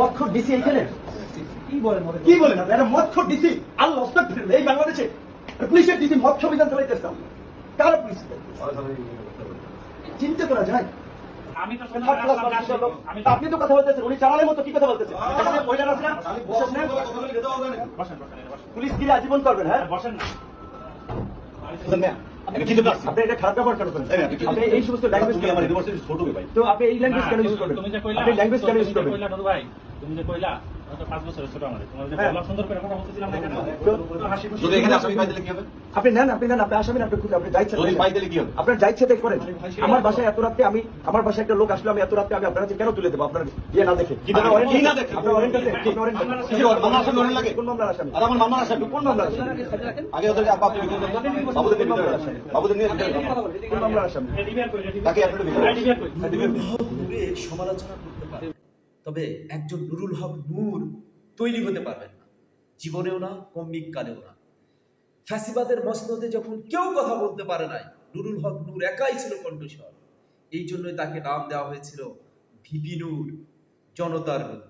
মদখোর DC এইখানে কি বলেন আপনি? একটা মদখোর ডিসি আল্লাহ আস্তাগফিরুল্লাহ, এই বাংলাদেশে পুলিশের ডিসি মদ সংবিধান চালাইতেছে। কারা পুলিশ? চিন্তা করা যায়? আমি তো আপনি তো কথা বলতেছেন, উনি চালানোর মতো কি কথা বলতেছেন? এখানে মহিলা আছে না? পুলিশ গিয়ে আজীবন করবেন? হ্যাঁ, বসেন না। আপনি এটা খারাপ ব্যবহার কেন করেন? আপনি এই সমস্ত ল্যাঙ্গুয়েজ তো আপনি এই ল্যাঙ্গুয়েজ কেন ইউজ করবেন? আপনি ল্যাঙ্গুয়েজ কেন ইউজ করবেন? ভাই তুমি যে কইলা হয়তো 5 বছরের ছোট আমাদের, তোমাদের যে বলা সুন্দর করে কথা বলতেছিলাম না কেন? হাসি খুশি যদি এখানে আসামি পাই দিলে কি হবে? আপনি নেন, আপনি আসামি না, আপনি খুঁজে আপনি যাইছেন যদি পাই দিলে কি হবে? আপনার যাইছে তাই করেন। আমার বাসায় এত রাতে আমার বাসায় একটা লোক আসলো, আমি এত রাতে আমি আপনার কাছে কেন তুলে দেবো? আপনার ইয়ে না দেখে কি না দেখে? আপনার ওয়ারেন্ট আছে? কি ওয়ারেন্ট আছে? কি মামলা আসামি ওয়ারেন্ট লাগে? কোন মামলার আসামি? আর আমার মামলা আসামি কোন মামলার আসামি? আগে ওদের বাবুদের নিয়ে বাবুদের নিয়ে কোন মামলার আসামি? রিভিউ করে তাকে আপনারা রিভিউ করে নূরে সমালোচনা করতে পারে, তবে একজন নুরুল হক নূর তৈরি হতে পারবেন না, জীবনেও না, কম্মিক কালেও না। ফ্যাসিবাদের মসনদে যখন কেউ কথা বলতে পারে নাই, নুরুল হক নূর একাই ছিল কণ্ঠস্বর। এই জন্যই তাকে নাম দেওয়া হয়েছিল ভিপি নূর, জনতার নূর।